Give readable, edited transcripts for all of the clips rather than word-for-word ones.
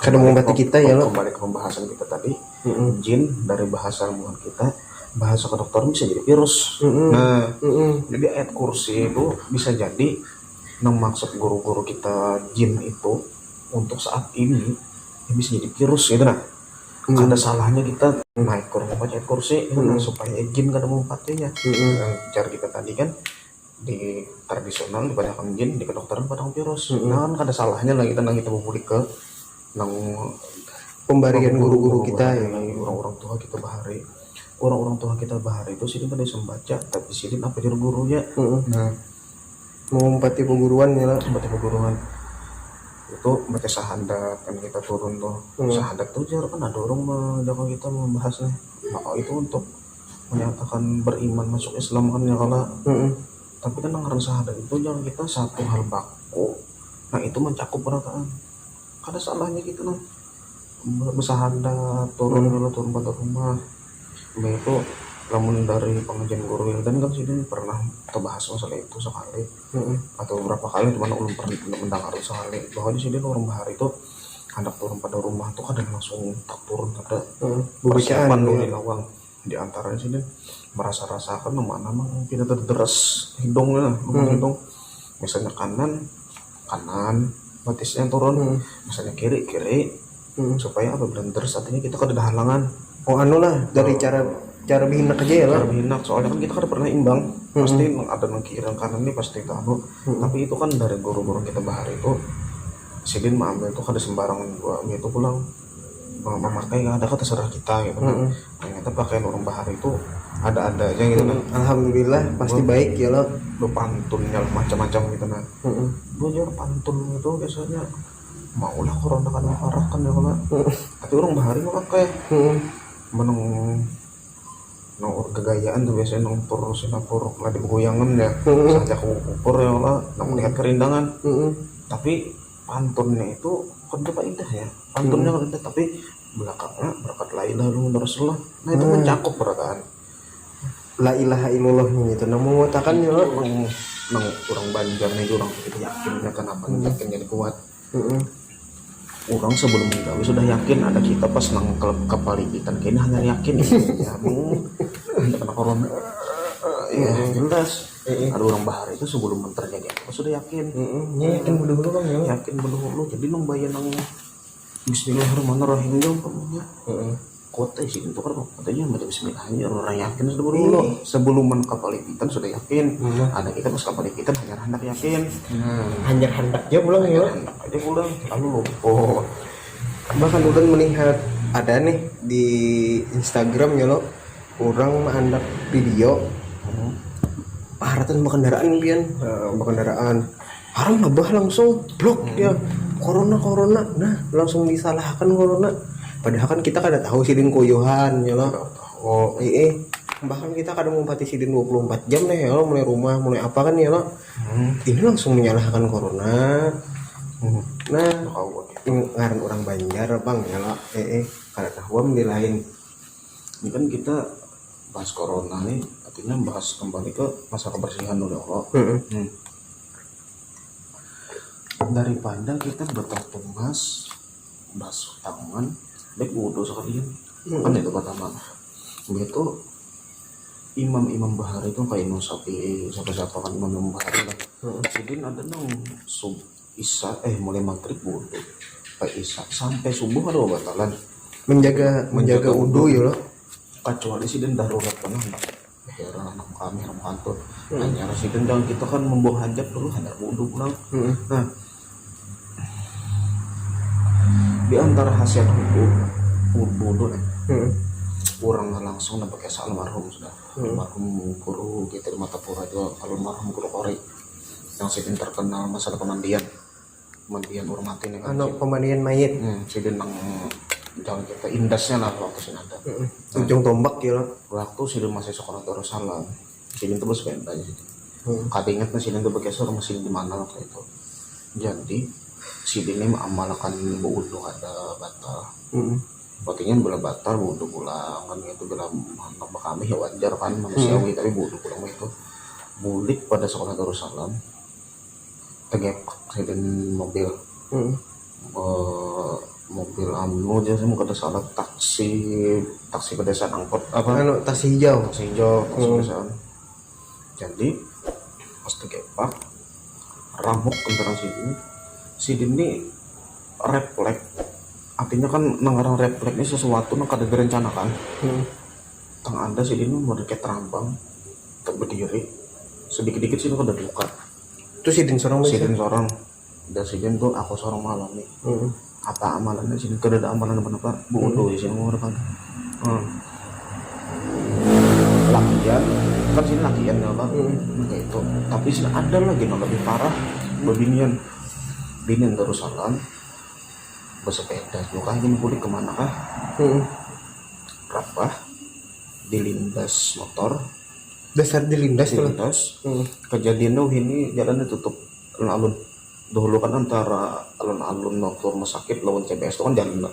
Kadang membati kita ya lo. Kembali ke pembahasan kita tadi, jin dari bahasa ilmuwan kita, bahasa kedokteran bisa jadi virus. Nah, jadi ayat kursi itu bisa jadi maksud guru-guru kita jin itu untuk saat ini ya bisa jadi virus gitu nah. Ada salahnya kita naik ke rumah baca ayat kursi supaya jin kada mempatinya. Cara kita tadi kan di tradisional kebanyakan jin, di kedokteran pada virus. Nah kan kada salahnya lah kita membulik ke nang pembarian guru-guru kita ya, orang-orang tua kita bahari. Orang-orang tua kita bahari itu sini kada bisa membaca, tapi sini apa jadi gurunya. Nah, mengumpati peguruan ya lah. Baca peguruan itu baca sahadat kan kita turun tuh. Sahadat tuh jarang kan ada orang menjaga kita membahasnya. Nah, itu untuk menyatakan beriman masuk Islam kan ya kalau. Tapi kan ngaran sahadat itu jangan kita satu hal baku. Nah itu mencakup berataan. Kada salahnya gitu nah. Bersahadat turun pada rumah. Itu namun dari pengajian guru Wildan kan sini pernah terbahas masalah itu sekali atau beberapa kali cuma belum pernah mendengar sekali bahwa di sini orang bahar itu hendak turun pada rumah tuh kadang langsung tak turun ada persiapan di lawang di antara sini merasa rasakan nama-nama kita terderas hidungnya hidung misalnya kanan batisnya turun misalnya kiri supaya apa belum terus artinya kita kada ada halangan. Dari cara bihinak aja ya lah. Cara bihinak soalnya kan kita kan pernah imbang pasti ada nang kiri nang kanan nih pasti tahu. Tapi itu kan dari guru-guru kita bahar itu sidin mengambil itu kada sembarangan itu pulang memakai ada kan terserah kita gitu kan. Ternyata pakaian orang bahar itu ada aja gitu kan. Alhamdulillah pasti baik ya lo. Pantunnya macam-macam gitu nah. Belajar pantun itu biasanya maulah corona kan parah kan ya kalau. Tapi orang bahari mah pakai meneng kegayaan tuh biasanya nongpur sinapur lagi goyangan ya saja kupur ya Allah melihat kerindangan. Tapi pantunnya itu kan coba indah ya pantunnya kan indah tapi belakangnya berkat la ilaha illallah Rasulullah. Nah itu mencakup berataan la ilaha illallah gitu namun mengatakan ya nang orang Banjarnya itu orang yakinnya kenapa yakin jadi kuat. Orang sebelum menggawe sudah yakin ada kita pas nang kepalikitan kayaknya hanya yakin ya kena corona ya jelas ada orang bahar itu sebelum terjadi apa sudah yakin yakin dulu bang ya yakin dulu jadi nang bayar nang Bismillahirrahmanirrahim ya kota sih itu kan katanya baca Bismillahnya orang yakin sudah dulu sebelum kepalikitan sudah yakin ada kita pas kepalikitan hanya hendak yakin hanya hendaknya pulang ya aja pulang lalu lupa. Bahkan udah melihat ada nih di Instagram ya lo orang hendak video paratan kendaraan pian kendaraan haram nabah langsung blok ya corona nah langsung disalahkan corona padahal kan kita kada tahu sidin koyohan ya lo bahkan kita kadang ngumpati sidin 24 jam nih ya lo mulai rumah mulai apa kan ya lo ini langsung menyalahkan corona. Nah ngaran orang Banjar bang ya lo kada tahu di lain ini kan kita bahas corona nih artinya bahas kembali ke masa kebersihan dulu Allah. Daripada kita bertatumas bahas tangan baik wudhu sekalian kan itu pertama itu imam bahari itu kayak Imam Syafi'i siapa kan imam bahari lah sidin ada dong isya mulai maghrib wudhu sampai isya sampai subuh ada batalan menjaga wudhu ya lo kecuali sidin darurat kan daerah anak kami anak kantor hanya sidin jangan kita kan membuang hajat dulu hendak wudhu pulang. Nah di antara khasiat wudhu orang langsung pakai almarhum sudah almarhum guru kita di Matapura juga almarhum guru Kori yang sidin terkenal masalah pemandian orang mati nih kan pemandian mayit sidin nang jangan kita indasnya lah waktu sini ada ujung tombak ya waktu sidin masih sekolah Darussalam sidin terus bentanya kadang ingat sidin tuh pakai suruh mesin di mana waktu itu jadi sidin ini mengamalkan wudhu ada batal Waktunya bila batal wudhu pulang kan itu bila kami ya wajar kan manusiawi tapi wudhu pulang itu bulik pada sekolah Darussalam tegepak sidin mobil ambil aja semua kada salah taksi pedesaan angkot apa anu taksi hijau. taksi hijau taksi pedesaan. Jadi pas tegepak ramuk kendaraan si ini refleks, artinya kan nanggarang refleks ini sesuatu yang kada direncanakan. Tang ada si ini mau deket terambang tak berdiri sedikit-dikit sih kada luka. Terus sidin sorong Si din seorang dan si din tuh aku seorang malam nih. Apa amalannya sini kada ada amalan apa bu di sini mau depan. Lakian kan sini lakian ya pak. Kayak itu. Tapi sini ada lagi yang lebih parah bebinian Darussalam bersepeda juga ini boleh kemana kah? Rapah dilindas motor. Dasar dilindas tuh. Kejadian tuh ini jalannya tutup alun-alun. Dulu kan antara alun-alun mau ke rumah sakit lawan CBS itu kan jalan lah.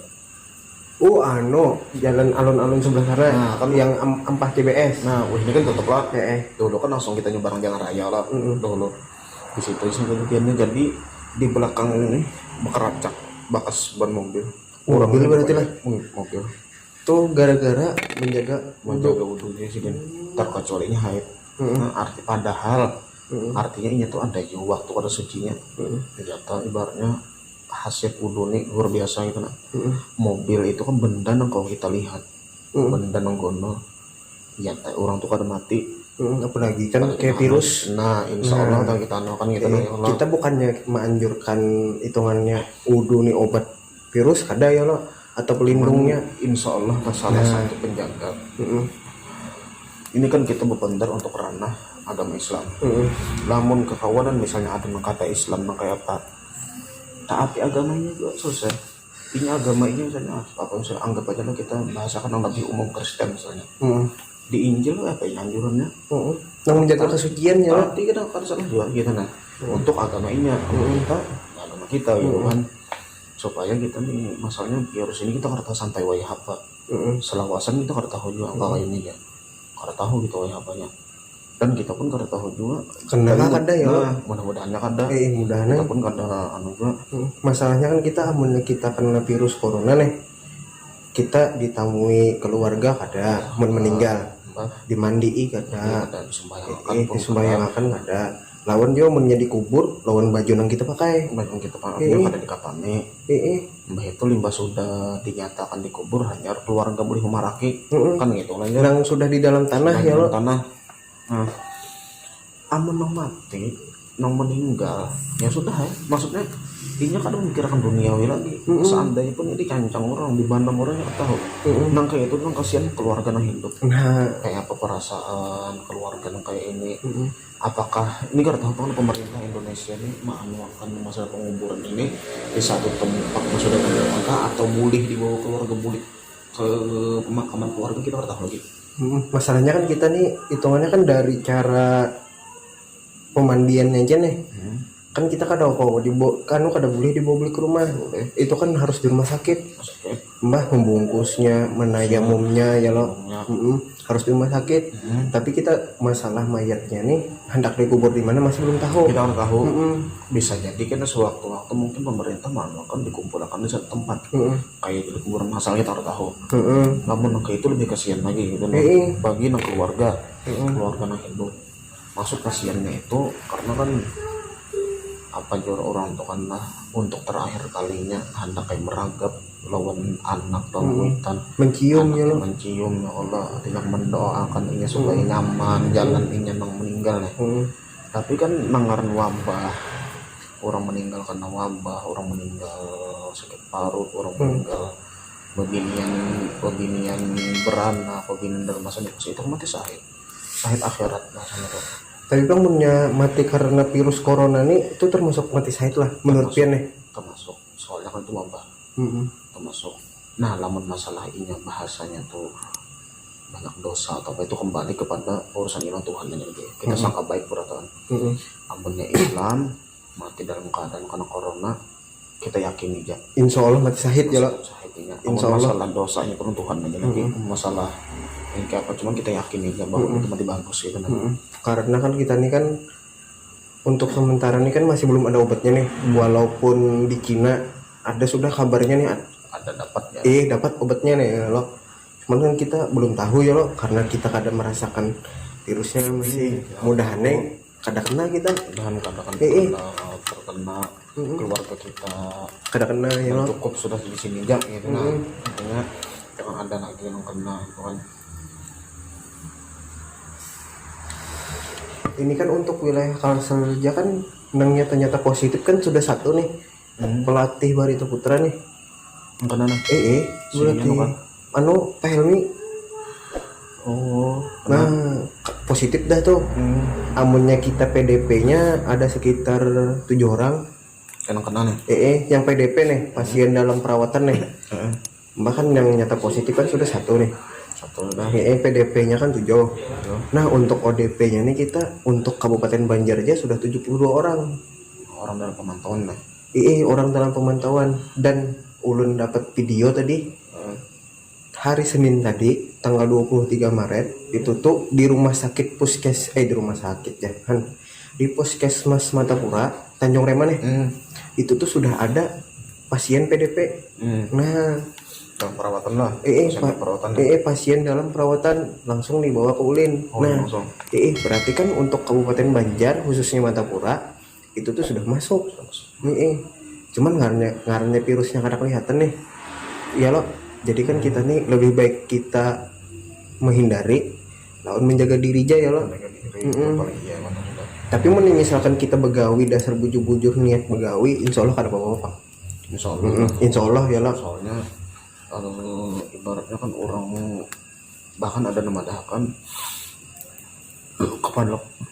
Anu jalan alun-alun sebelah sana. Nah, kan yang ampah CBS. Nah, ini kan tutup lah. Dulu Dulu kan langsung kita nyebarang jalan raya lah. Dulu di situ kejadiannya jadi di belakang ini berkeracak bekas ban mobil. Mobil berarti lah. Mobil. Tuh gara-gara menjaga wudhunya sih kan terkecualinya haid. Nah, artinya ini tuh ada juga waktu pada sucinya. Ternyata ibaratnya hasil wudhu nih luar biasa gitu nah. Mobil itu kan benda yang kalau kita lihat benda yang gono ya orang tuh kada mati. Apalagi kan kayak virus. Nah insya Allah kita anukan gitu nah, kita bukannya menganjurkan hitungannya wudhu nih obat virus kada ya lo atau pelindungnya. Insya Allah salah satu penjaga. Ini kan kita berpendar untuk ranah agama Islam. Namun kekawanan misalnya ada yang kata Islam yang kayak apa taati agamanya juga selesai. Ini agama ini misalnya apa misalnya anggap aja lah kita bahasakan yang lebih umum Kristen misalnya. Di Injil apa ya anjurannya? Yang menjaga kesuciannya. Berarti kita kan salah juga gitu nah. Untuk agama ini agama kita gitu kan. Supaya kita nih masalahnya virus ini kita kada sampai wae apa. Selawasan kita kada tahu juga apa ini ya. Kada tahu gitu wae apanya. Dan kita pun kada tahu juga Kenapa kada ya? Nah, mudah-mudahannya kada. Mudah-mudahan. Kita pun kada anu juga. Masalahnya kan kita amunnya kita kena virus corona nih. Kita ditamui keluarga kada, meninggal. Dimandii kada. Disembahyangkan kada. Lawan dia menjadi kubur, lawan baju yang kita pakai. Baju kita pakai kada dikapani. Mbah itu limbah sudah dinyatakan dikubur hanya keluarga boleh memaraki. Kan gitu lah ya. Yang sudah di dalam tanah ya lo. Tanah. Nah, amun nang mati, nang meninggal, ya sudah ya. Maksudnya, ini kadang memikirkan duniawi lagi. Seandainya pun ini cancang orang, di mana orangnya tahu. Nang kayak itu nang kasihan keluarga nang hidup. Kayak apa perasaan keluarga nang kayak ini. Apakah ini kada tahu kan pemerintah Indonesia ini menganuakan masalah penguburan ini di satu tempat yang sudah ada atau boleh dibawa keluarga boleh ke pemakaman keluarga kita kada tahu lagi. Masalahnya kan kita nih hitungannya kan dari cara pemandiannya aja nih. Kan kita kada kok kada boleh dibawa ke rumah. Itu kan harus di rumah sakit. Mbah membungkusnya, menayamumnya ya lo. Harus di rumah sakit. Tapi kita masalah mayatnya nih hendak dikubur di mana masih belum tahu. Kita nggak tahu. Bisa jadi kan sewaktu-waktu mungkin pemerintah akan dikumpulkan di satu tempat. Kayak di kuburan masalahnya kita nggak tahu. Namun kayak itu lebih kasihan lagi gitu. Bagi keluarga yang hidup. Maksud kasihannya itu karena kan apa jor orang tuh kan lah untuk terakhir kalinya hendak kayak meragap lawan anak dan witan mencium ya lo, mencium ya Allah tidak mendoakan ini supaya nyaman jalan ini nang meninggal nih. Tapi kan nangaran wabah orang meninggal karena wabah, orang meninggal sakit parut, orang meninggal beginian beranak, beginian dalam masa depresi itu mati sahid akhirat rasanya tuh. Tapi bang punya mati karena virus corona nih itu termasuk mati sahid lah menurut Pian nih. Termasuk soalnya kan itu wabah. Termasuk. Nah, lamun masalah ini bahasanya tuh banyak dosa atau apa itu kembali kepada urusan iman Tuhan yang gitu. Kita sangka baik peraturan. Amunnya Islam mati dalam keadaan karena corona kita yakin aja. Insya Allah mati sahid ya lo. Insya Allah. Masalah dosanya pun Tuhan aja lagi. Masalah ini kayak apa cuma kita yakin aja bahwa itu mati bagus gitu. Karena kan kita nih kan untuk sementara nih kan masih belum ada obatnya nih. Walaupun di Cina ada sudah kabarnya nih ada dapatnya. Dapat obatnya nih ya lo. Cuman kan kita belum tahu ya lo, karena kita kadang merasakan virusnya masih mudahan nih kada kena kita, Dan kadang terkena keluarga kita, kada kena ya lo. cukup sudah di sini aja gitu. Nah artinya jangan ada lagi yang kena gitu kan. Ini kan untuk wilayah Kalsel saja kan yang nyata-nyata positif kan sudah satu nih, pelatih Barito Putra nih. Yang kena nah Berarti Sininya kan? Pak Helmi. Oh Nah, positif dah tuh. Amunnya kita PDP-nya ada sekitar 7 orang. yang kena nih. Yang PDP nih, pasien dalam perawatan nih. Bahkan yang nyata positif kan sudah satu nih. Satu udah. PDP-nya kan 7. Nah, untuk ODP-nya nih kita untuk Kabupaten Banjar aja sudah 72 orang. Orang dalam pemantauan dah. Orang dalam pemantauan. Dan ulun dapat video tadi hari Senin tadi tanggal 23 Maret itu tuh di rumah sakit di Puskesmas Matapura Tanjung Rema nih. Itu tuh sudah ada pasien PDP. Nah, Dalam perawatan lah. Perawatan. Pasien dalam perawatan langsung dibawa ke Ulin. Langsung. Berarti kan untuk Kabupaten Banjar khususnya Matapura itu tuh sudah masuk. Cuman ngarannya virusnya kada kelihatan nih. Ya lo, jadi kan kita nih lebih baik kita menghindari lawan menjaga diri aja ya lo. Tapi misalkan kita begawi dasar bujur-bujur niat begawi, insya Allah kada apa-apa. Insya Allah ya lo. Soalnya ibaratnya kan orang bahkan ada nama dahakan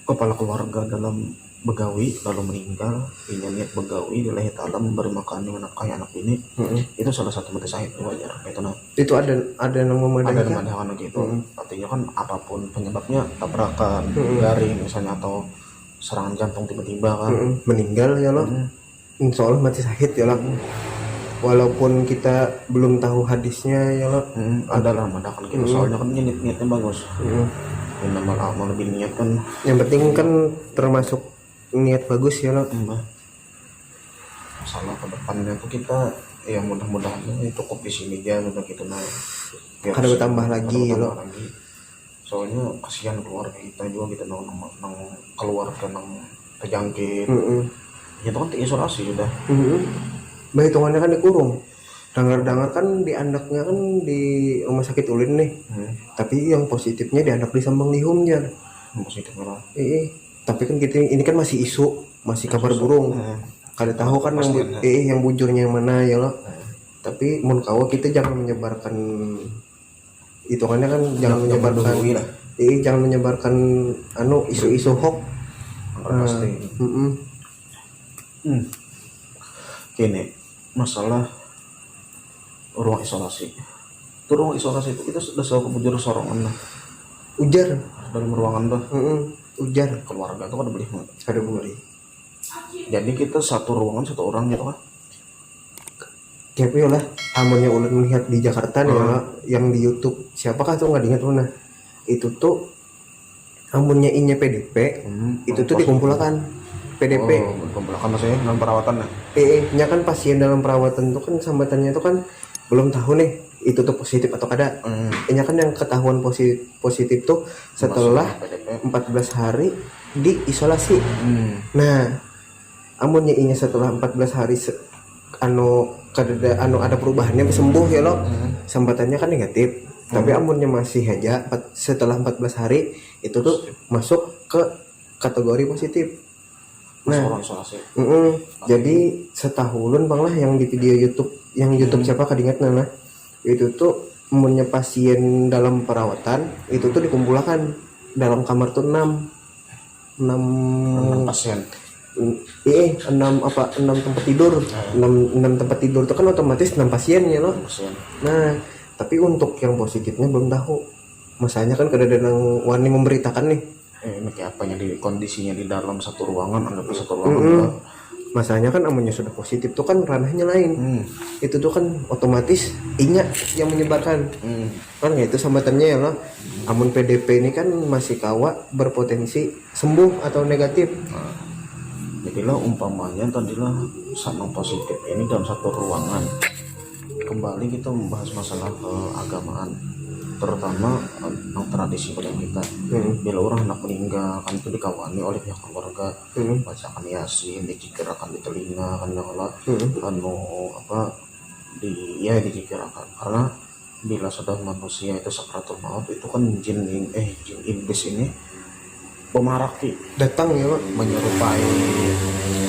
kepala keluarga dalam begawi lalu meninggal, punya niat begawi di lahir ta'ala memberi makan menafkahi anak ini. Itu salah satu mati syahid wajar itu. Nah itu ada nama dahakan gitu. Artinya kan apapun penyebabnya, tabrakan garing misalnya atau serangan jantung tiba-tiba kan meninggal ya lo. Insya Allah mati syahid ya lo. Walaupun kita belum tahu hadisnya ya lo. Adalah madakan gitu. Soalnya kan niatnya bagus. Innamal a'malu binniyat kan. Yang penting kan termasuk niat bagus ya lo. Masalah ke depannya tuh kita ya mudah-mudahan cukup di sini aja udah gitu. Nah Kada bertambah lagi ya lo. Soalnya kasihan keluarga kita juga kita nang keluarga nang terjangkit. Itu kan terisolasi sudah. Bah hitungannya kan dikurung. Dengar-dengar kan di anaknya kan di rumah sakit Ulin nih. Tapi yang positifnya di anak di Sambang Lihum ya. Positif lah. Tapi kan kita ini kan masih isu, masih kabar burung. Kada tahu kan yang bujurnya yang mana ya lo. Tapi mun kawa kita jangan menyebarkan, hitungannya kan jangan menyebarkan jangan menyebarkan isu-isu hoax. Pasti. Gini, masalah ruang isolasi. Itu ruang isolasi itu kita sudah selalu bujur sorongan lah. Ujar dalam ruangan tuh. Ujar Keluarga tuh kan boleh. kada boleh. Jadi kita satu ruangan satu orang gitu kan. Kayak lah, amunnya ulun melihat di Jakarta nih ya, yang di YouTube siapakah tuh nggak diingat mana. Itu tuh amunnya inya PDP, itu tuh dikumpulkan PDP. Dikumpulkan maksudnya dalam perawatan ya. Nya kan pasien dalam perawatan tuh kan sambatannya itu kan belum tahu nih itu tuh positif atau kada. Nya kan yang ketahuan positif tuh setelah 14 hari diisolasi. Nah, amunnya inya setelah 14 hari ada perubahannya sembuh ya lo. Sambatannya kan negatif. Tapi amunnya masih aja setelah 14 hari itu tuh masuk ke kategori positif. Nah, jadi setahun bang lah yang di video YouTube, siapa kadingat nana itu tuh amunnya pasien dalam perawatan itu tuh dikumpulkan dalam kamar tuh 6 pasien. 6 tempat tidur. 6 tempat tidur itu kan otomatis 6 pasien ya lo. Nah, tapi untuk yang positifnya belum tahu. Masanya kan kadang-kadang wani memberitakan nih. Ini kayak apanya di kondisinya di dalam satu ruangan, ada satu ruangan. Masanya kan amunnya sudah positif tuh kan ranahnya lain. Itu tuh kan otomatis inya yang menyebarkan. Kan ya itu sambatannya ya lo. Amun PDP ini kan masih kawa berpotensi sembuh atau negatif. Jadilah umpamanya tadilah sama positif ini dalam satu ruangan. kembali kita membahas masalah keagamaan, terutama tentang tradisi pada kita. Bila orang hendak meninggal kan itu dikawani oleh pihak keluarga, bacakan yasin, dicikirakan di telinga kan nyala, dicikirakan, karena bila sudah manusia itu sakratul maut itu kan jin iblis ini pemaraki Datang ya Pak. menyerupai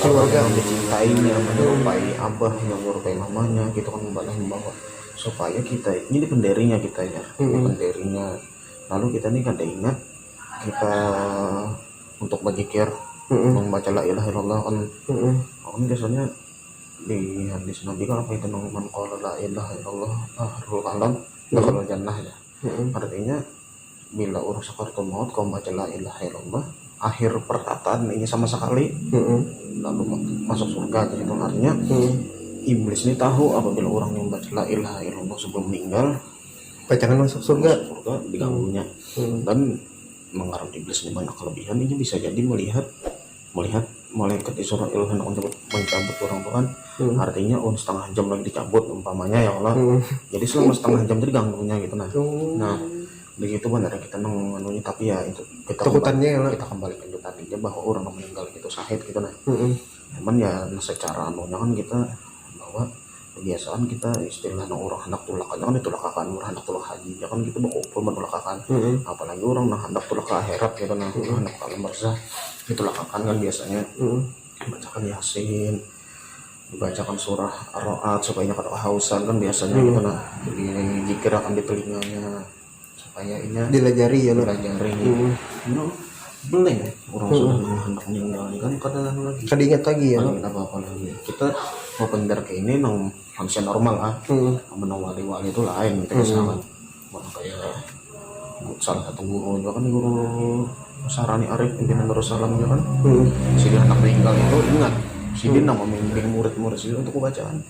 keluarga yang dicintainya, menyerupai abah yang menyerupai mamanya, gitu kan membawa supaya kita ini penderinya kita ya, penderinya. Lalu kita ini kada ingat kita untuk berzikir, membaca la ilaha illallah kan. Kan biasanya di hadis Nabi kan apa itu man qala la ilaha illallah ahlul kalam dakhala jannah ya. Artinya bila urus sakaratul maut kau baca la ilaha illallah, akhir perkataan ini sama sekali lalu masuk surga. Jadi itu artinya iblis ini tahu apabila orang yang membaca la ilaha illallah sebelum meninggal Bacakan masuk surga. diganggunya. Dan mengarang iblis ini banyak kelebihan, ini bisa jadi melihat malaikat Israel hendak mencabut orang tuh kan. Artinya setengah jam lagi dicabut umpamanya ya Allah. Jadi selama setengah jam itu diganggunya gitu nah begitu benar kita menganunya, tapi ya itu kita Takutannya kita kembali ke itu tadinya bahwa orang yang meninggal itu sahid gitu cuman ya secara anunya kan kita bahwa kebiasaan kita istilah orang hendak tulakan kan ditulakakan, orang hendak tulak haji ya kan gitu bakal menulakakan. Apalagi orang hendak tulak ke akhirat gitu hendak ke alam barzah ditulakakan kan biasanya. Bacakan yasin, dibacakan surah ar-ra'd supaya kada kehausan kan biasanya gitu dikir akan di telinganya supaya ini Dilajari ya Pak. dilajari. Beleng orang sudah hendak meninggal kan kadang lagi Kada ingat lagi ya Pak. apa lagi kita mau pendar ke ini nang manusia normal menang wali-wali itu lain gitu misalnya kayak salah satu guru juga kan, guru Sarani Arif pimpinan Darussalam ya kan. Si dia anak meninggal itu ingat si dia nama membimbing murid-murid sih untuk bacaan.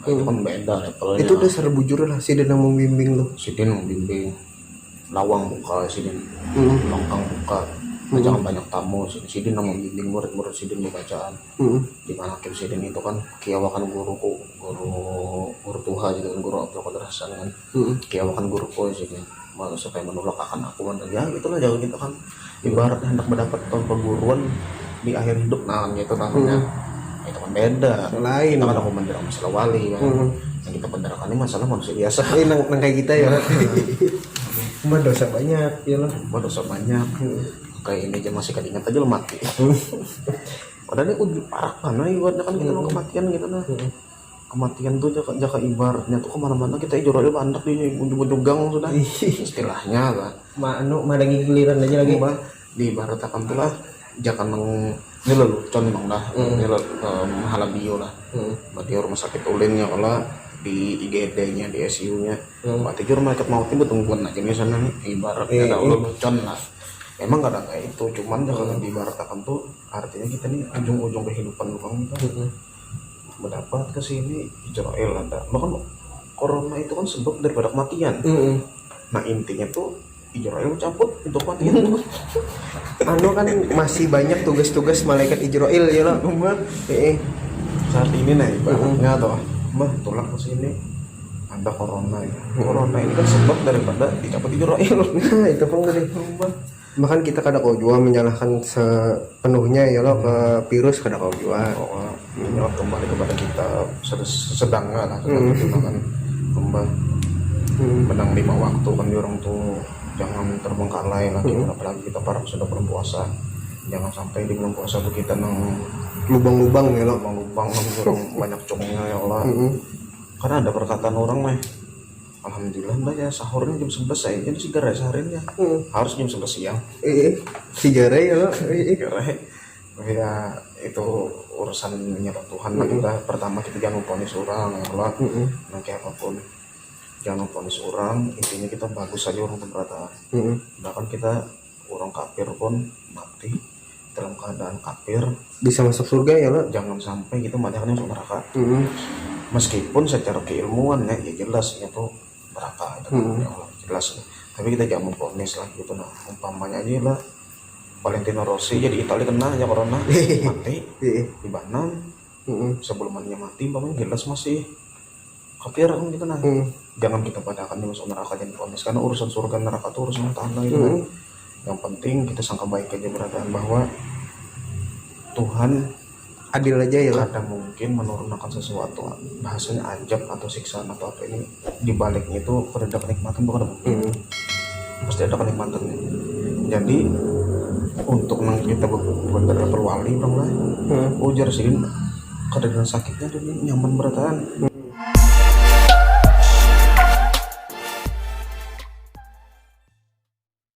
Itu kan beda levelnya. Itu dasar bujur lah si Dena membimbing lo. Si dia membimbing lawang buka, si dia longkang buka, jangan banyak tamu. Si dia membimbing murid-murid si dia bacaan. Di mana si dia itu kan kiawakan guruku, guru Tuhan gitu kan, guru Abdul Qadir Hasan kan. Kiawakan guruku si dia malah supaya menolakkan aku kan ya itulah jauh gitu kan, ibaratnya hendak mendapat perguruan di akhir hidup gitu namanya. Itu kan beda Lain. kita kan aku menderang masalah wali kan. Yang kita benderakan ini masalah manusia biasa Nang kayak kita ya Pak. Cuma dosa banyak ya lah. dosa banyak. Kayak ini aja masih kadingat aja lo mati. Padahal ini udah parah mana ibaratnya kan kita mau kematian gitu kematian tuh jaka ibaratnya tuh kemana-mana kita ijornya bandak di ujung-ujung gang sudah istilahnya lah. Madangi giliran aja lagi. Di ibaratkan tuh lah jangan ini lelucon bang lah, ini halabio lah. Berarti rumah sakit ulin ya kalau di IGD-nya, di ICU-nya, berarti rumah sakit mau tiba tungguan aja di sana nih, ibaratnya ada lelucon lah. Emang gak ada kayak itu, cuman kalau diibaratkan tuh artinya kita nih ujung-ujung kehidupan bang kita mendapat kesini Israel ada. Bahkan corona itu kan sebab daripada kematian. Nah intinya tuh Israel cabut itu kematian tuh. Kan masih banyak tugas-tugas malaikat Israel ya lah. Saat ini nih ibaratnya tuh mbah tulak ke sini ada corona ya. Corona ini kan sebab daripada dicabut Israel. Itu pun gede. Bahkan kita kada kau juga menyalahkan sepenuhnya ya lo ke virus, kada kau juga. Ini kembali kepada kita sedang lah pertimbangan kembali menang 5 waktu kan di orang tuh jangan terbengkalai lagi. Apalagi kita para sudah berpuasa, jangan sampai di bulan puasa tuh kita nang Lubang-lubang ya lo. lubang orang banyak congnya ya Allah. Karena ada perkataan orang mah alhamdulillah mbak ya sahurnya jam 11 saya jadi sigara seharinya harus jam 11 siang Sigara ya lo. ya itu urusan menyerah Tuhan lah kita. Pertama kita jangan memponis orang ya Allah. Nanti apapun jangan memponis orang, intinya kita bagus saja orang berkata. Bahkan kita orang kafir pun mati dalam keadaan kafir Bisa masuk surga ya lo. jangan sampai kita banyaknya masuk neraka. Meskipun secara keilmuan ya jelas itu neraka itu ya Allah jelas. Tapi kita jangan memponis lah gitu nah. Umpamanya aja lah Valentino Rossi jadi Italia kena aja corona mati di Banam sebelum dia mati umpamanya jelas masih kafir kan gitu nah. Jangan kita padakan dia masuk neraka dan vonis, karena urusan surga neraka itu urusan Allah itu kan. Yang penting kita sangka baik aja berarti bahwa Tuhan Adil aja ya lah. kadang mungkin menurunkan sesuatu bahasanya ajab atau siksaan atau apa ini, di baliknya itu pada ada kenikmatan bukan ada pasti ada kenikmatannya. Jadi untuk nang kita bukan perwali bang lah ujar sih kadang sakitnya dan nyaman beratan